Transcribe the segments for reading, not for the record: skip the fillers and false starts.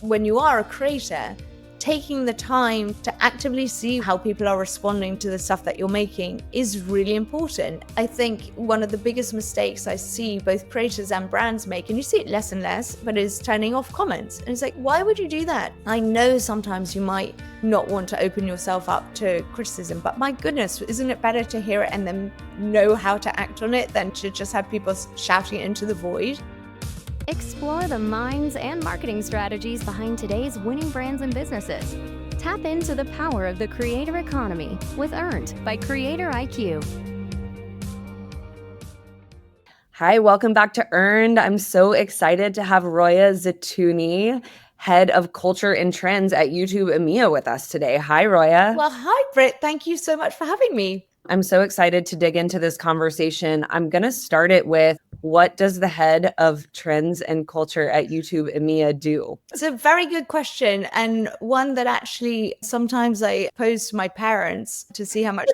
when you are a creator, taking the time to actively see how people are responding to the stuff that you're making is really important. I think one of the biggest mistakes I see both creators and brands make, and you see it less and less, but is turning off comments. And it's like, why would you do that? I know sometimes you might not want to open yourself up to criticism, but my goodness, isn't it better to hear it and then know how to act on it than to just have people shouting it into the void? Explore the minds and marketing strategies behind today's winning brands and businesses. Tap into the power of the creator economy with Earned by CreatorIQ. Hi, welcome back to Earned. I'm so excited to have Roya Zeitoune, Head of Culture and Trends at YouTube EMEA with us today. Hi, Roya. Well, hi, Brit. Thank you so much for having me. I'm so excited to dig into this conversation. I'm going to start it with, what does the head of trends and culture at YouTube EMEA do? It's a very good question, and one that actually sometimes I pose to my parents to see how much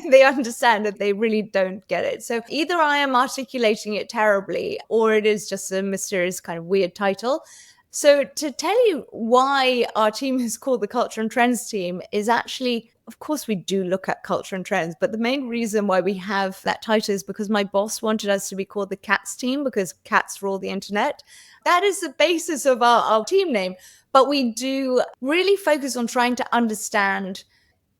they understand, that they really don't get it. So either I am articulating it terribly, or it is just a mysterious kind of weird title. So to tell you why our team is called the Culture and Trends team is actually, of course, we do look at culture and trends, but the main reason why we have that title is because my boss wanted us to be called the Cats team, because cats rule the internet. That is the basis of our team name. But we do really focus on trying to understand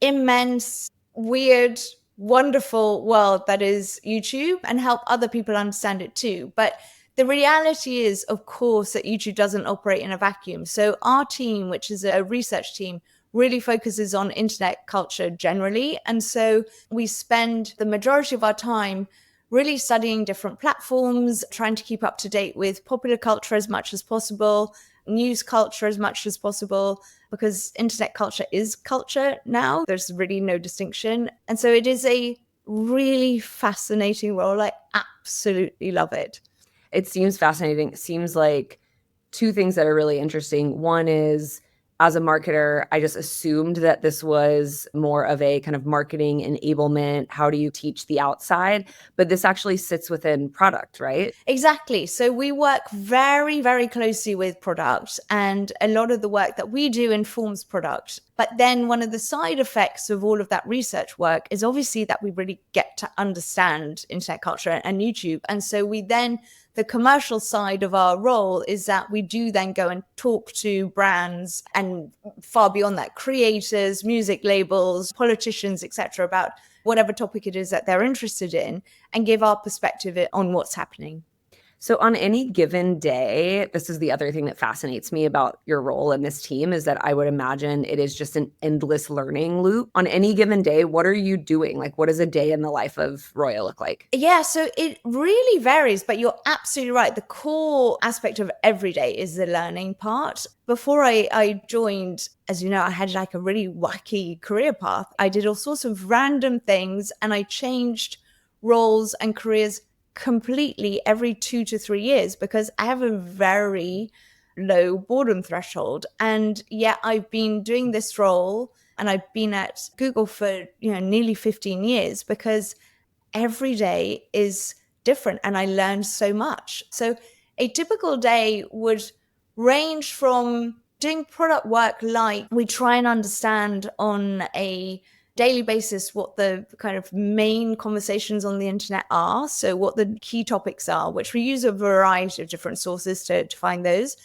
immense, weird, wonderful world that is YouTube and help other people understand it too. But the reality is, of course, that YouTube doesn't operate in a vacuum. So our team, which is a research team, really focuses on internet culture generally. And so we spend the majority of our time really studying different platforms, trying to keep up to date with popular culture as much as possible, news culture as much as possible, because internet culture is culture now. There's really no distinction. And so it is a really fascinating role. I absolutely love it. It seems fascinating. It seems like two things that are really interesting. One is, as a marketer, I just assumed that this was more of a kind of marketing enablement. How do you teach the outside? But this actually sits within product, right? Exactly. So we work very, very closely with product, and a lot of the work that we do informs product. But then one of the side effects of all of that research work is obviously that we really get to understand internet culture and YouTube. And so we then, the commercial side of our role is that we do then go and talk to brands and far beyond that, creators, music labels, politicians, etc., about whatever topic it is that they're interested in, and give our perspective on what's happening. So on any given day, this is the other thing that fascinates me about your role in this team, is that I would imagine it is just an endless learning loop. On any given day, what are you doing? Like, what does a day in the life of Roya look like? Yeah, so it really varies, but you're absolutely right. The core aspect of every day is the learning part. Before I joined, as you know, I had like a really wacky career path. I did all sorts of random things, and I changed roles and careers completely every 2 to 3 years because I have a very low boredom threshold. And yet I've been doing this role, and I've been at Google for, nearly 15 years, because every day is different and I learned so much. So a typical day would range from doing product work, like we try and understand on a daily basis what the kind of main conversations on the internet are. So what the key topics are, which we use a variety of different sources to find those.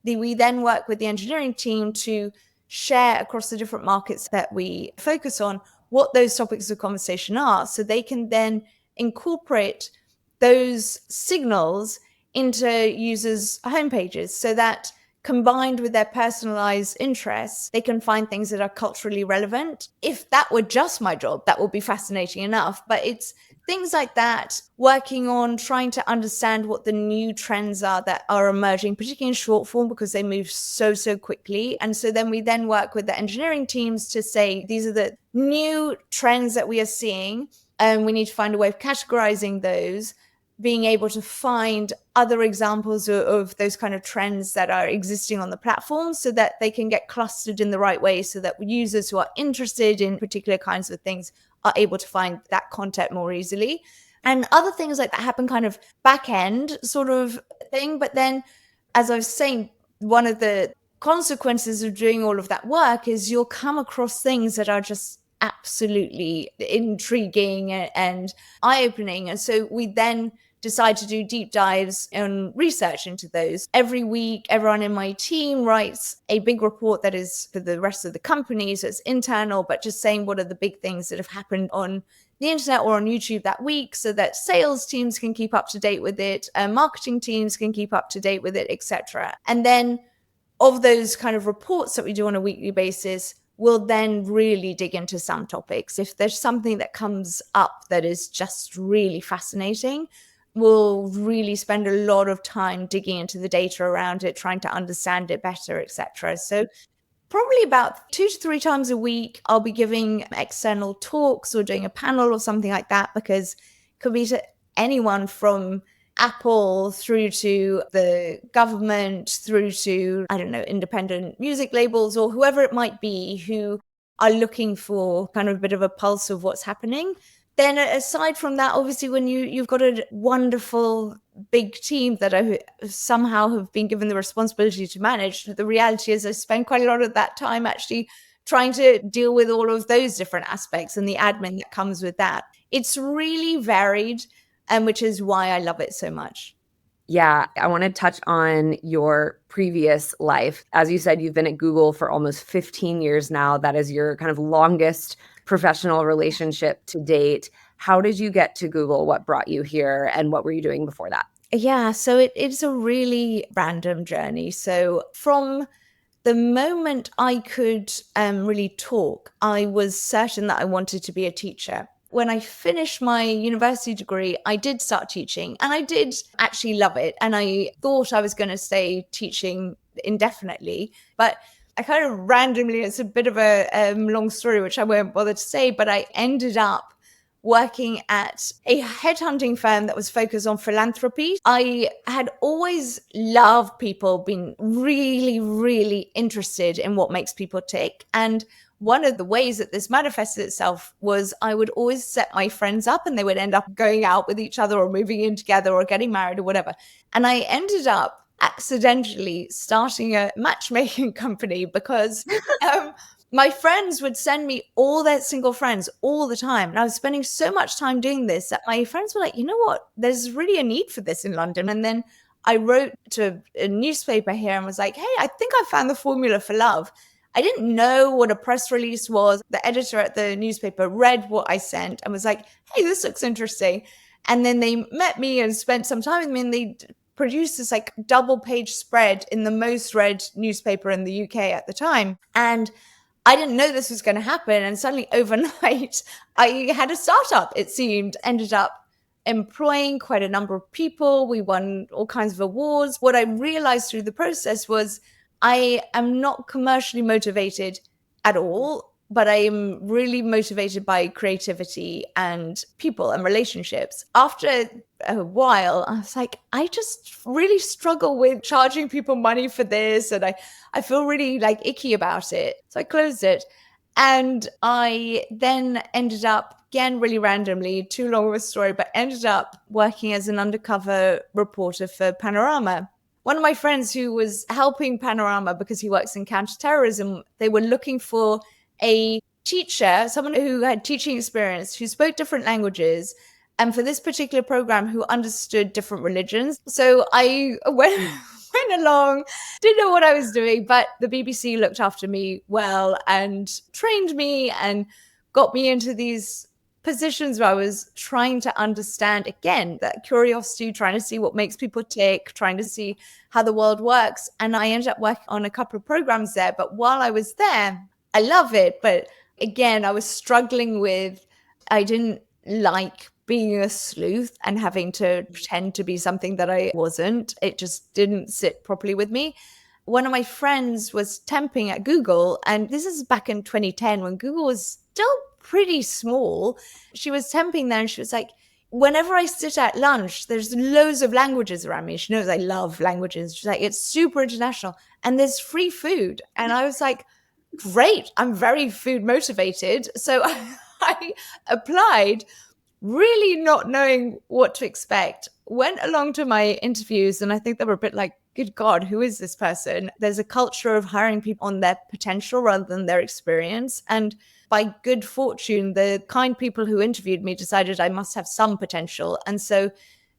We then work with the engineering team to share across the different markets that we focus on what those topics of conversation are, so they can then incorporate those signals into users' homepages, so that combined with their personalized interests, they can find things that are culturally relevant. If that were just my job, that would be fascinating enough. But it's things like that, working on trying to understand what the new trends are that are emerging, particularly in short form, because they move so quickly. And so then we then work with the engineering teams to say, these are the new trends that we are seeing, and we need to find a way of categorizing those, being able to find other examples of those kind of trends that are existing on the platform, so that they can get clustered in the right way, so that users who are interested in particular kinds of things are able to find that content more easily. And other things like that happen kind of back end sort of thing. But then, as I was saying, one of the consequences of doing all of that work is you'll come across things that are just absolutely intriguing and eye-opening. And so we then decide to do deep dives and research into those. Every week, everyone in my team writes a big report that is for the rest of the company. So it's internal, but just saying what are the big things that have happened on the internet or on YouTube that week, so that sales teams can keep up to date with it, marketing teams can keep up to date with it, etc. And then of those kind of reports that we do on a weekly basis, we'll then really dig into some topics. If there's something that comes up that is just really fascinating, we'll really spend a lot of time digging into the data around it, trying to understand it better, etc. So probably about 2 to 3 times a week, I'll be giving external talks or doing a panel or something like that, because it could be to anyone from Apple through to the government, through to, I don't know, independent music labels or whoever it might be who are looking for kind of a bit of a pulse of what's happening. Then aside from that, obviously, when you've got a wonderful big team that I somehow have been given the responsibility to manage, the reality is I spend quite a lot of that time actually trying to deal with all of those different aspects and the admin that comes with that. It's really varied, and which is why I love it so much. Yeah, I want to touch on your previous life. As you said, you've been at Google for almost 15 years now. That is your kind of longest professional relationship to date. How did you get to Google? What brought you here? And what were you doing before that? Yeah, so it's a really random journey. So from the moment I could really talk, I was certain that I wanted to be a teacher. When I finished my university degree, I did start teaching, and I did actually love it. And I thought I was going to stay teaching indefinitely, but I kind of randomly, it's a bit of a long story, which I won't bother to say, but I ended up working at a headhunting firm that was focused on philanthropy. I had always loved people, been really, really interested in what makes people tick. And one of the ways that this manifested itself was I would always set my friends up and they would end up going out with each other or moving in together or getting married or whatever. And I ended up accidentally starting a matchmaking company because my friends would send me all their single friends all the time. And I was spending so much time doing this that my friends were like, you know what? There's really a need for this in London. And then I wrote to a newspaper here and was like, hey, I think I found the formula for love. I didn't know what a press release was. The editor at the newspaper read what I sent and was like, hey, this looks interesting. And then they met me and spent some time with me, and they produced this like double page spread in the most read newspaper in the UK at the time. And I didn't know this was going to happen. And suddenly overnight, I had a startup, it seemed, ended up employing quite a number of people. We won all kinds of awards. What I realized through the process was I am not commercially motivated at all, but I am really motivated by creativity and people and relationships. After a while, I was like, I just really struggle with charging people money for this. And I feel really like icky about it. So I closed it. And I then ended up, again, really randomly, too long of a story, but ended up working as an undercover reporter for Panorama. One of my friends who was helping Panorama because he works in counterterrorism, they were looking for a teacher, someone who had teaching experience, who spoke different languages, and for this particular program, who understood different religions. So I went along, didn't know what I was doing, but the BBC looked after me well and trained me and got me into these positions where I was trying to understand, again, that curiosity, trying to see what makes people tick, trying to see how the world works. And I ended up working on a couple of programs there. But while I was there, I love it. But again, I was struggling with, I didn't like being a sleuth and having to pretend to be something that I wasn't. It just didn't sit properly with me. One of my friends was temping at Google, and this is back in 2010 when Google was still pretty small. She was temping there and she was like, whenever I sit at lunch, there's loads of languages around me. She knows I love languages. She's like, it's super international and there's free food. And I was like, great, I'm very food motivated. So I applied, really not knowing what to expect, went along to my interviews, and I think they were a bit like good God, who is this person? There's a culture of hiring people on their potential rather than their experience. And by good fortune, the kind people who interviewed me decided I must have some potential. And so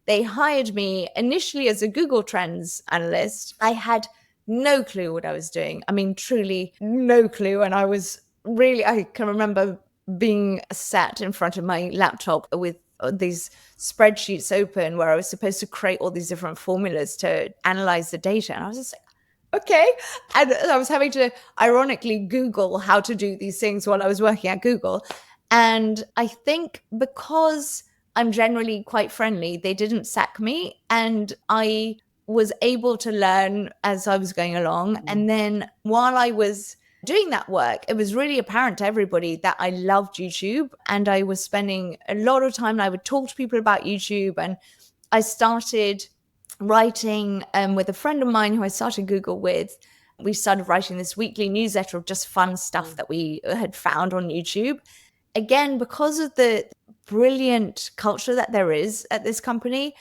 they hired me initially as a Google Trends analyst. I had no clue what I was doing. I mean, truly no clue. And I can remember being sat in front of my laptop with these spreadsheets open where I was supposed to create all these different formulas to analyze the data. And I was just like, okay. And I was having to ironically Google how to do these things while I was working at Google. And I think because I'm generally quite friendly, they didn't sack me. And I was able to learn as I was going along. And then while I was doing that work, it was really apparent to everybody that I loved YouTube, and I was spending a lot of time, and I would talk to people about YouTube. And I started writing with a friend of mine who I started Google with. We started writing this weekly newsletter of just fun stuff that we had found on YouTube. Again, because of the brilliant culture that there is at this company,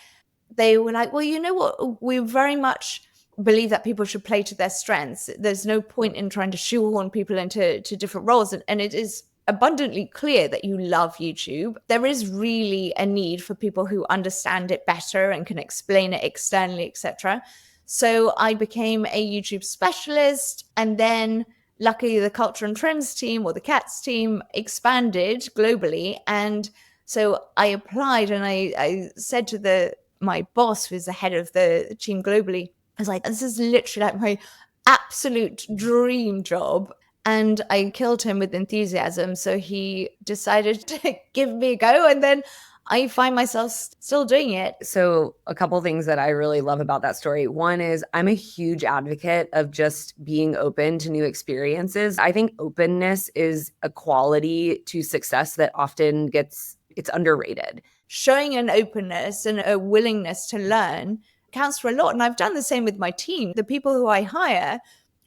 they were like, well, you know what? We very much believe that people should play to their strengths. There's no point in trying to shoehorn people into different roles. And it is abundantly clear that you love YouTube. There is really a need for people who understand it better and can explain it externally, etc. So I became a YouTube specialist, and then luckily the culture and trends team, or the CATS team, expanded globally. And so I applied, and I said to my boss, who's the head of the team globally, I was like, this is literally like my absolute dream job. And I killed him with enthusiasm. So he decided to give me a go. And then I find myself still doing it. So a couple things that I really love about that story. One is I'm a huge advocate of just being open to new experiences. I think openness is a quality to success that often it's underrated. Showing an openness and a willingness to learn counts for a lot. And I've done the same with my team. The people who I hire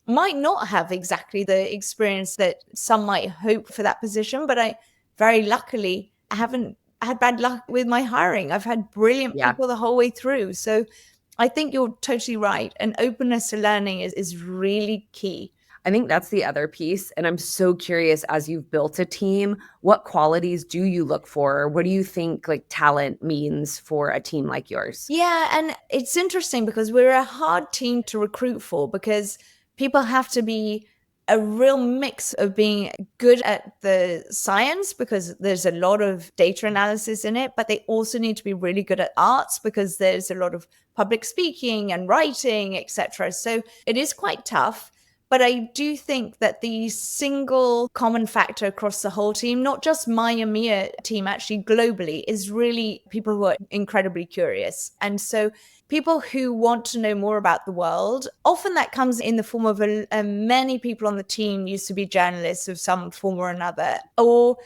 might not have exactly the experience that some might hope for that position, but I very luckily haven't had bad luck with my hiring. I've had brilliant people the whole way through. So I think you're totally right. And openness to learning is really key. I think that's the other piece. And I'm so curious, as you've built a team, what qualities do you look for? What do you think like talent means for a team like yours? Yeah, and it's interesting because we're a hard team to recruit for, because people have to be a real mix of being good at the science, because there's a lot of data analysis in it, but they also need to be really good at arts, because there's a lot of public speaking and writing, etc. So it is quite tough. But I do think that the single common factor across the whole team, not just my EMEA team, actually globally, is really people who are incredibly curious. And so people who want to know more about the world, often that comes in the form of many people on the team used to be journalists of some form or another, or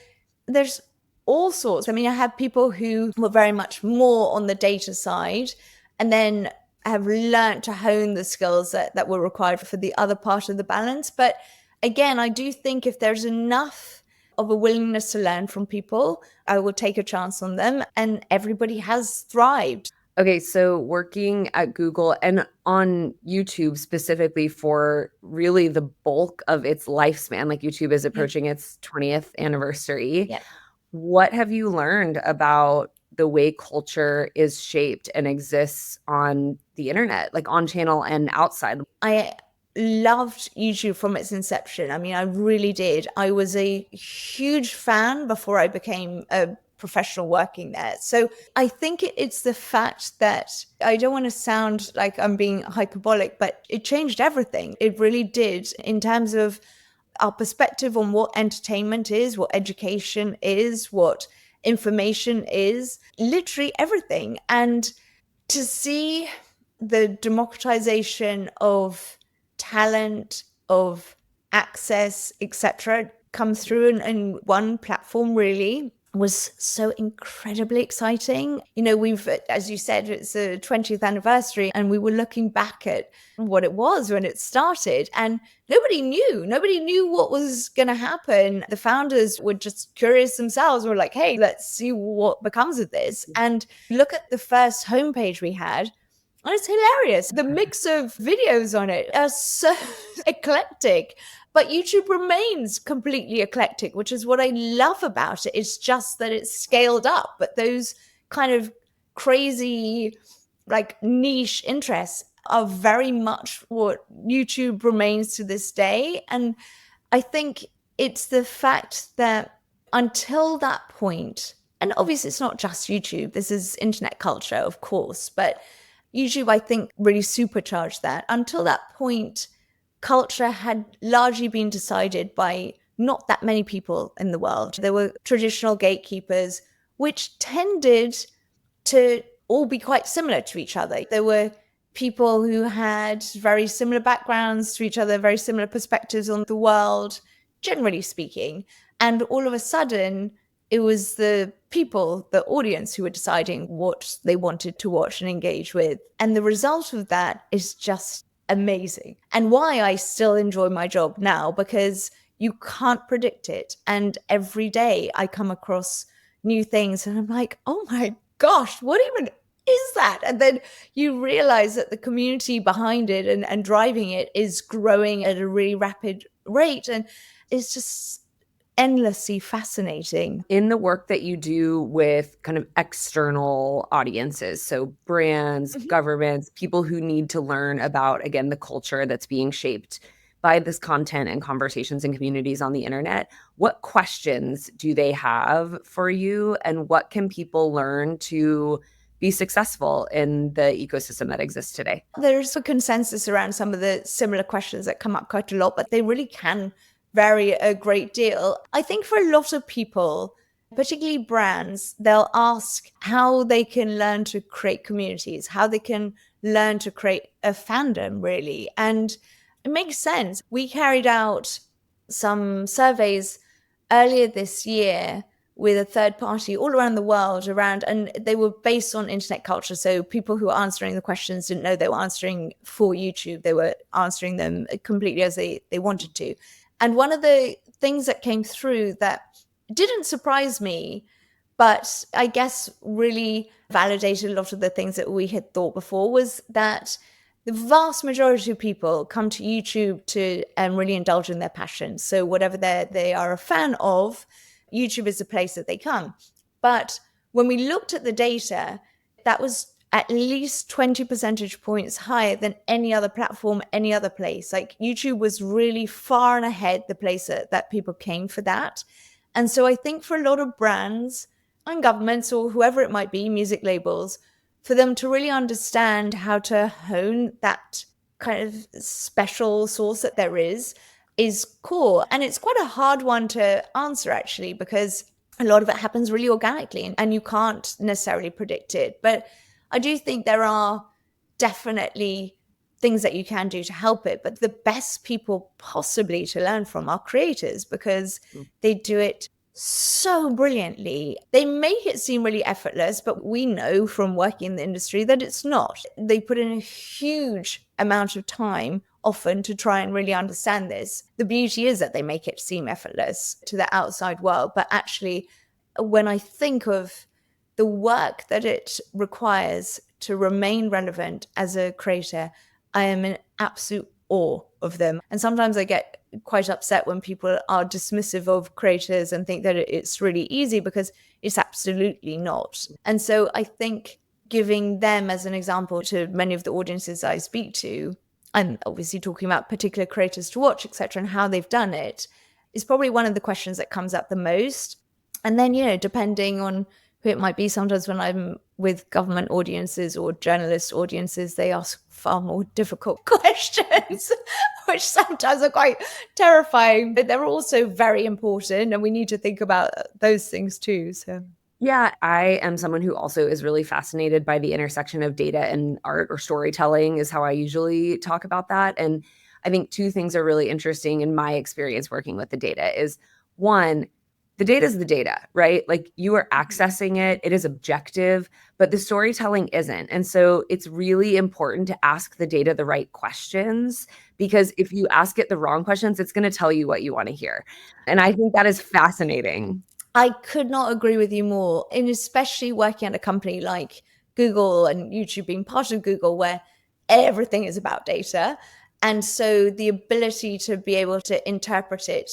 there's all sorts. I mean, I have people who were very much more on the data side, and then have learned to hone the skills that were required for the other part of the balance. But again, I do think if there's enough of a willingness to learn from people, I will take a chance on them, and everybody has thrived. Okay, so working at Google and on YouTube specifically for really the bulk of its lifespan, like YouTube is approaching its 20th anniversary. Yeah. What have you learned about the way culture is shaped and exists on the internet, like on channel and outside? I loved YouTube from its inception. I mean, I really did. I was a huge fan before I became a professional working there. So I think it's the fact that, I don't want to sound like I'm being hyperbolic, but it changed everything. It really did, in terms of our perspective on what entertainment is, what education is, what information is, literally everything. And to see the democratization of talent, of access, etc., come through in one platform really was so incredibly exciting. You know, we've, as you said, it's the 20th anniversary, and we were looking back at what it was when it started, and nobody knew what was going to happen. The founders were just curious themselves. Were like, hey, let's see what becomes of this. And look at the first homepage we had. And it's hilarious. The mix of videos on it are so eclectic, but YouTube remains completely eclectic, which is what I love about it. It's just that it's scaled up, but those kind of crazy, like niche interests are very much what YouTube remains to this day. And I think it's the fact that until that point, and obviously it's not just YouTube, this is internet culture, of course, but YouTube, I think, really supercharged that. Until that point, culture had largely been decided by not that many people in the world. There were traditional gatekeepers, which tended to all be quite similar to each other. There were people who had very similar backgrounds to each other, very similar perspectives on the world, generally speaking. And all of a sudden, it was the people, the audience, who were deciding what they wanted to watch and engage with. And the result of that is just amazing. And why I still enjoy my job now, because you can't predict it. And every day I come across new things and I'm like, oh my gosh, what even is that? And then you realize that the community behind it and driving it is growing at a really rapid rate. And it's just endlessly fascinating. In the work that you do with kind of external audiences, so brands, governments, people who need to learn about, again, the culture that's being shaped by this content and conversations and communities on the internet, what questions do they have for you, and what can people learn to be successful in the ecosystem that exists today? There's a consensus around some of the similar questions that come up quite a lot, but they really can vary a great deal. I think for a lot of people, particularly brands, they'll ask how they can learn to create communities, how they can learn to create a fandom, really. And it makes sense. We carried out some surveys earlier this year with a third party all around the world and they were based on internet culture. So people who were answering the questions didn't know they were answering for YouTube. They were answering them completely as they wanted to. And one of the things that came through that didn't surprise me, but I guess really validated a lot of the things that we had thought before, was that the vast majority of people come to YouTube to really indulge in their passion. So whatever they are a fan of, YouTube is the place that they come. But when we looked at the data, that was at least 20 percentage points higher than any other platform, any other place. Like YouTube was really far and ahead the place that people came for that. And so I think for a lot of brands and governments or whoever it might be, music labels, for them to really understand how to hone that kind of special source that there is core. And it's quite a hard one to answer, actually, because a lot of it happens really organically and you can't necessarily predict it. But I do think there are definitely things that you can do to help it. But the best people possibly to learn from are creators, because they do it so brilliantly. They make it seem really effortless, but we know from working in the industry that it's not. They put in a huge amount of time often to try and really understand this. The beauty is that they make it seem effortless to the outside world. But actually, when I think of the work that it requires to remain relevant as a creator, I am in absolute awe of them. And sometimes I get quite upset when people are dismissive of creators and think that it's really easy, because it's absolutely not. And so I think giving them as an example to many of the audiences I speak to, I'm obviously talking about particular creators to watch, etc., and how they've done it, is probably one of the questions that comes up the most. And then, depending on who it might be, sometimes when I'm with government audiences or journalist audiences, they ask far more difficult questions, which sometimes are quite terrifying, but they're also very important. And we need to think about those things too. So. Yeah, I am someone who also is really fascinated by the intersection of data and art, or storytelling is how I usually talk about that. And I think two things are really interesting in my experience working with the data is, one, the data is the data, right? Like you are accessing it, it is objective, but the storytelling isn't. And so it's really important to ask the data the right questions, because if you ask it the wrong questions, it's going to tell you what you want to hear. And I think that is fascinating. I could not agree with you more, and especially working at a company like Google and YouTube being part of Google, where everything is about data. And so the ability to be able to interpret it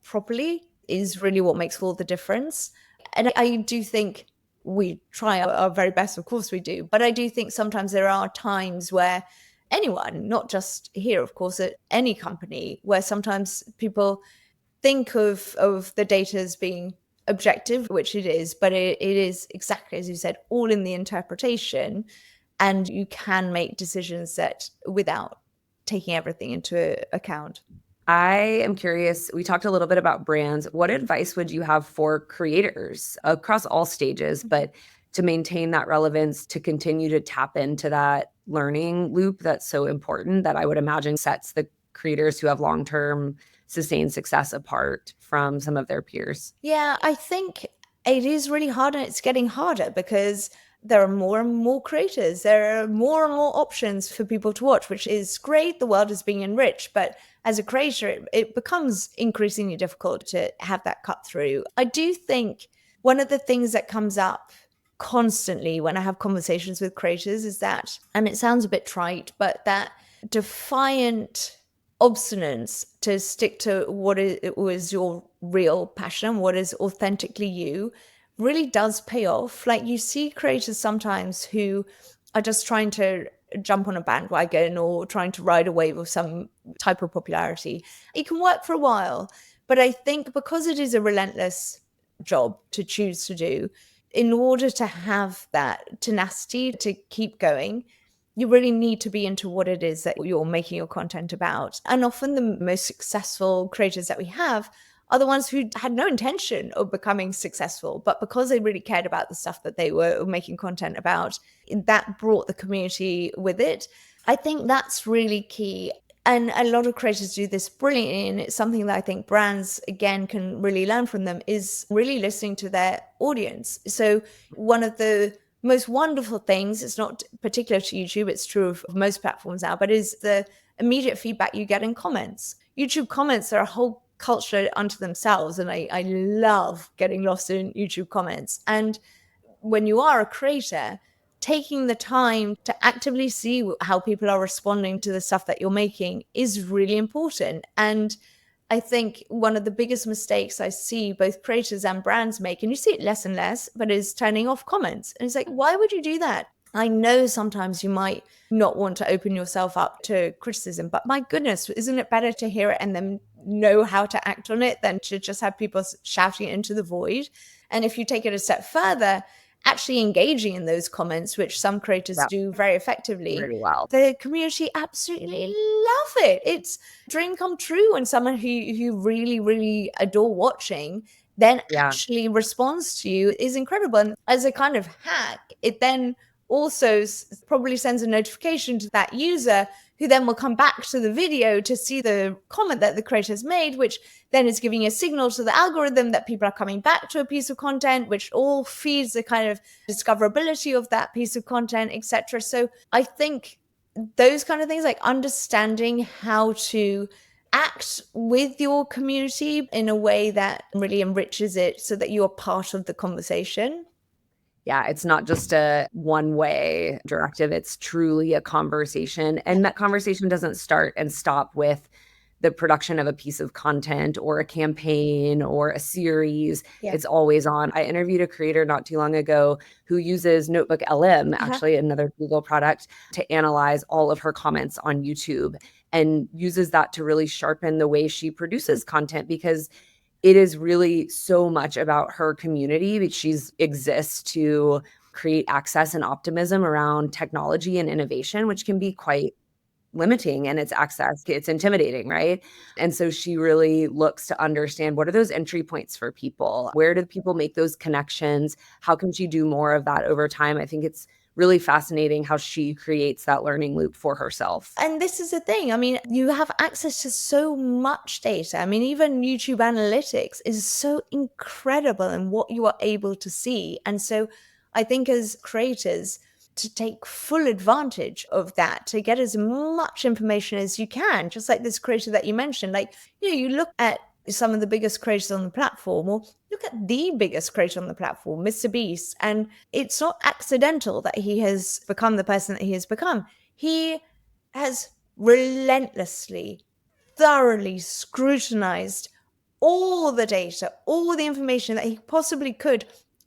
properly is really what makes all the difference. And I do think we try our very best, of course we do, but I do think sometimes there are times where anyone, not just here, of course, at any company, where sometimes people think of the data as being objective, which it is, but it is exactly as you said, all in the interpretation, and you can make decisions that without taking everything into account. I am curious. We talked a little bit about brands. What advice would you have for creators across all stages, but to maintain that relevance, to continue to tap into that learning loop that's so important that I would imagine sets the creators who have long-term sustained success apart from some of their peers? Yeah, I think it is really hard, and it's getting harder because there are more and more creators. There are more and more options for people to watch, which is great. The world is being enriched, but as a creator, it becomes increasingly difficult to have that cut through. I do think one of the things that comes up constantly when I have conversations with creators is that, and it sounds a bit trite, but that defiant obstinance to stick to what was your real passion, what is authentically you, really does pay off. Like, you see creators sometimes who are just trying to jump on a bandwagon or trying to ride a wave of some type of popularity. It can work for a while, but I think because it is a relentless job to choose to do, in order to have that tenacity to keep going, you really need to be into what it is that you're making your content about. And often the most successful creators that we have are the ones who had no intention of becoming successful, but because they really cared about the stuff that they were making content about, that brought the community with it. I think that's really key. And a lot of creators do this brilliantly, and it's something that I think brands, again, can really learn from them, is really listening to their audience. So one of the most wonderful things, it's not particular to YouTube, it's true of most platforms now, but is the immediate feedback you get in comments. YouTube comments are a whole culture unto themselves, and I love getting lost in YouTube comments. And when you are a creator, taking the time to actively see how people are responding to the stuff that you're making is really important. And I think one of the biggest mistakes I see both creators and brands make, and you see it less and less, but is turning off comments. And it's like, why would you do that? I know sometimes you might not want to open yourself up to criticism, but my goodness, isn't it better to hear it and then know how to act on it than to just have people shouting it into the void? And if you take it a step further, actually engaging in those comments, which some creators do very effectively, Really well. the community absolutely love it. It's dream come true when someone who you really, really adore watching then actually responds to you is incredible. And as a kind of hack, it then also probably sends a notification to that user, who then will come back to the video to see the comment that the creator has made, which then is giving a signal to the algorithm that people are coming back to a piece of content, which all feeds the kind of discoverability of that piece of content, etc. So I think those kind of things, like understanding how to act with your community in a way that really enriches it so that you're part of the conversation. Yeah, it's not just a one-way directive. It's truly a conversation. And that conversation doesn't start and stop with the production of a piece of content or a campaign or a series. It's always on. I interviewed a creator not too long ago who uses Notebook LM, actually another Google product, to analyze all of her comments on YouTube, and uses that to really sharpen the way she produces content, because it is really so much about her community, but she exists to create access and optimism around technology and innovation, which can be quite limiting, and its access, it's intimidating, right? And so she really looks to understand, what are those entry points for people? Where do people make those connections? How can she do more of that over time? I think it's really fascinating how she creates that learning loop for herself. And this is the thing. I mean, you have access to so much data. I mean, even YouTube analytics is so incredible in what you are able to see. And so I think as creators, to take full advantage of that, to get as much information as you can, just like this creator that you mentioned. Like, you look at some of the biggest creators on the platform, or look at the biggest creator on the platform, Mr. Beast. And it's not accidental that he has become the person that he has become. He has relentlessly, thoroughly scrutinized all the data, all the information that he possibly could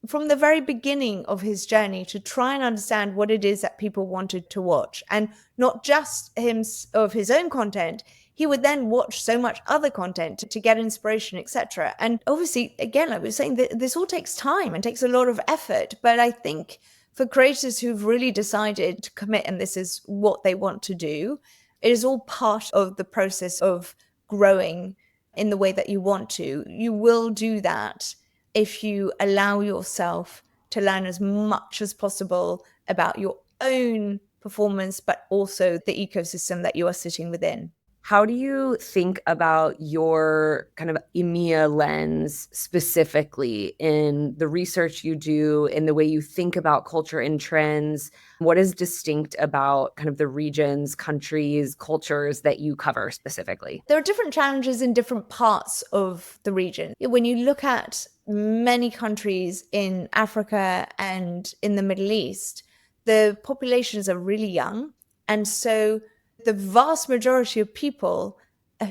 from the very beginning of his journey to try and understand what it is that people wanted to watch. And not just him of his own content, he would then watch so much other content to get inspiration, etc. And obviously, again, like we were saying, this all takes time and takes a lot of effort. But I think for creators who've really decided to commit and this is what they want to do, it is all part of the process of growing in the way that you want to. You will do that if you allow yourself to learn as much as possible about your own performance, but also the ecosystem that you are sitting within. How do you think about your kind of EMEA lens specifically in the research you do, in the way you think about culture and trends? What is distinct about kind of the regions, countries, cultures that you cover specifically? There are different challenges in different parts of the region. When you look at many countries in Africa and in the Middle East, the populations are really young. And so the vast majority of people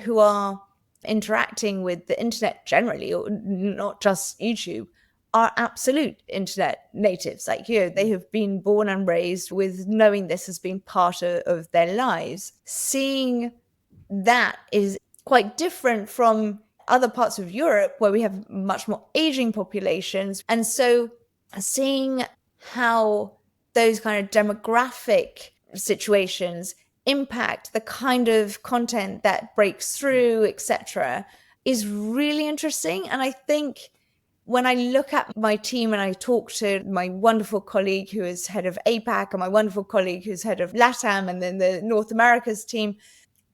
who are interacting with the internet generally, or not just YouTube, are absolute internet natives. Like, they have been born and raised with knowing this has been part of their lives. Seeing that is quite different from other parts of Europe where we have much more aging populations. And so seeing how those kind of demographic situations impact the kind of content that breaks through, etc., is really interesting. And I think when I look at my team and I talk to my wonderful colleague who is head of APAC and my wonderful colleague who's head of LATAM and then the North America's team,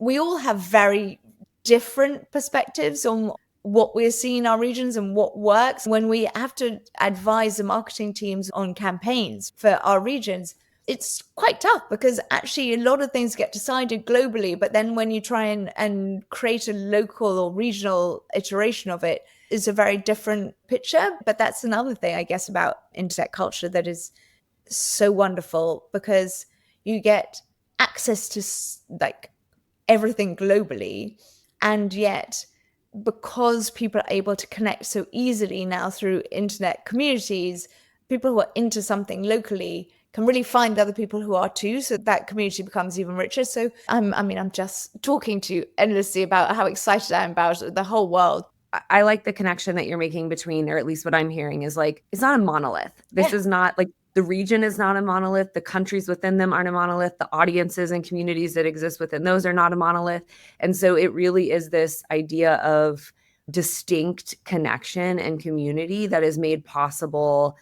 we all have very different perspectives on what we're seeing in our regions and what works. When we have to advise the marketing teams on campaigns for our regions, it's quite tough because actually a lot of things get decided globally, but then when you try and create a local or regional iteration of it, it's a very different picture. But that's another thing, I guess, about internet culture that is so wonderful, because you get access to like everything globally, and yet because people are able to connect so easily now through internet communities, people who are into something locally can really find other people who are too, so that community becomes even richer. So I'm just talking to you endlessly about how excited I am about the whole world. I like the connection that you're making between, or at least what I'm hearing is like, it's not a monolith. This is not like, the region is not a monolith. The countries within them aren't a monolith. The audiences and communities that exist within those are not a monolith. And so it really is this idea of distinct connection and community that is made possible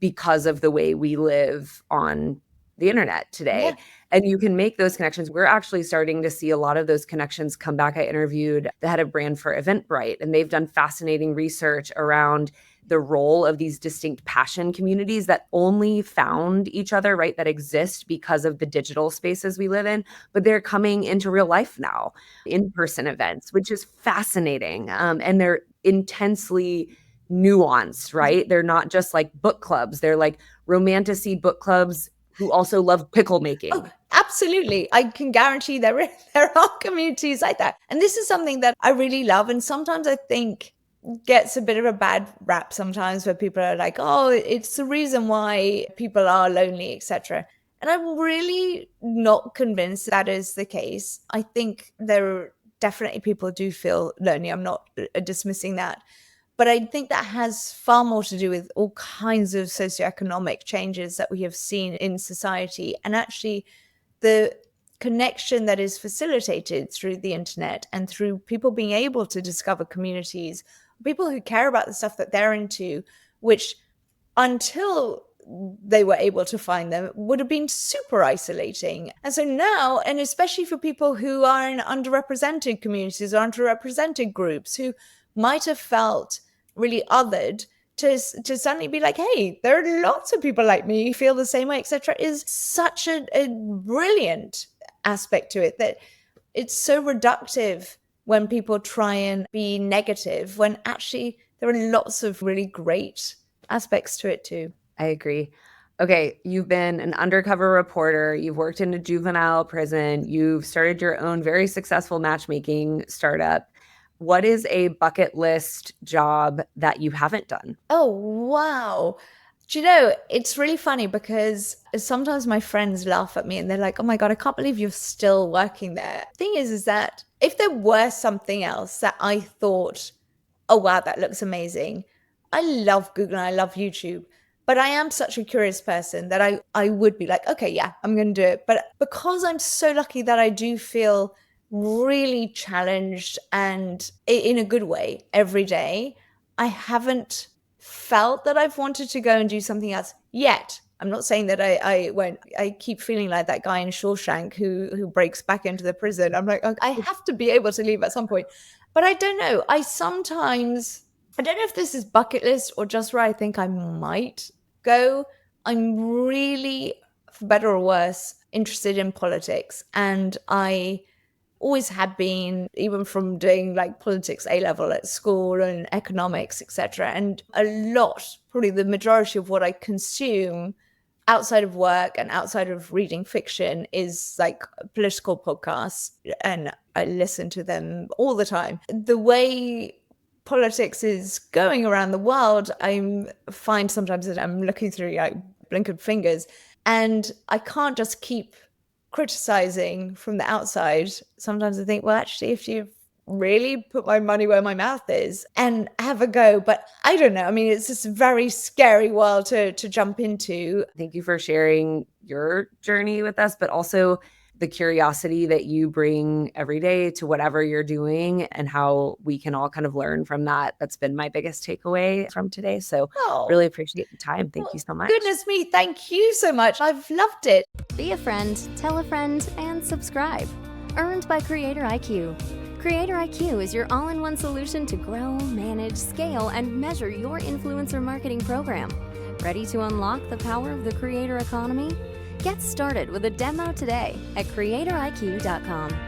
because of the way we live on the internet today. Yeah. And you can make those connections. We're actually starting to see a lot of those connections come back. I interviewed the head of brand for Eventbrite, and they've done fascinating research around the role of these distinct passion communities that only found each other, right, that exist because of the digital spaces we live in, but they're coming into real life now, in-person events, which is fascinating. And they're intensely nuanced, right? They're not just like book clubs. They're like romantasy book clubs who also love pickle making. Oh, absolutely. I can guarantee there are communities like that. And this is something that I really love. And sometimes I think gets a bit of a bad rap sometimes, where people are like, oh, it's the reason why people are lonely, etc. And I'm really not convinced that is the case. I think there are definitely people do feel lonely. I'm not dismissing that. But I think that has far more to do with all kinds of socioeconomic changes that we have seen in society, and actually the connection that is facilitated through the internet and through people being able to discover communities, people who care about the stuff that they're into, which until they were able to find them would have been super isolating. And so now, and especially for people who are in underrepresented communities or underrepresented groups who might have felt really othered, to suddenly be like, hey, there are lots of people like me who feel the same way, etc., is such a brilliant aspect to it, that it's so reductive when people try and be negative, when actually there are lots of really great aspects to it too. I agree. Okay, you've been an undercover reporter, you've worked in a juvenile prison, you've started your own very successful matchmaking startup. What is a bucket list job that you haven't done? Oh, wow. Do you know, it's really funny because sometimes my friends laugh at me and they're like, oh my God, I can't believe you're still working there. Thing is that if there were something else that I thought, oh wow, that looks amazing. I love Google and I love YouTube, but I am such a curious person that I would be like, okay, yeah, I'm going to do it. But because I'm so lucky that I do feel really challenged and in a good way every day, I haven't felt that I've wanted to go and do something else yet. I'm not saying that I won't. I keep feeling like that guy in Shawshank who breaks back into the prison. I'm like, I have to be able to leave at some point. But I don't know. I don't know if this is bucket list or just where I think I might go. I'm really, for better or worse, interested in politics. And I always had been, even from doing like politics A level at school and economics, etc. And a lot, probably the majority of what I consume outside of work and outside of reading fiction is like political podcasts, and I listen to them all the time. The way politics is going around the world, I find sometimes that I'm looking through like blinkered fingers, and I can't just keep criticizing from the outside. Sometimes I think, well, actually, if you really put my money where my mouth is and have a go. But I don't know. I mean, it's just a very scary world to jump into. Thank you for sharing your journey with us, but also the curiosity that you bring every day to whatever you're doing and how we can all kind of learn from that. That's been my biggest takeaway from today. So really appreciate the time. Thank you so much. Goodness me. Thank you so much. I've loved it. Be a friend, tell a friend, and subscribe. Earned by CreatorIQ. CreatorIQ is your all-in-one solution to grow, manage, scale, and measure your influencer marketing program. Ready to unlock the power of the creator economy? Get started with a demo today at CreatorIQ.com.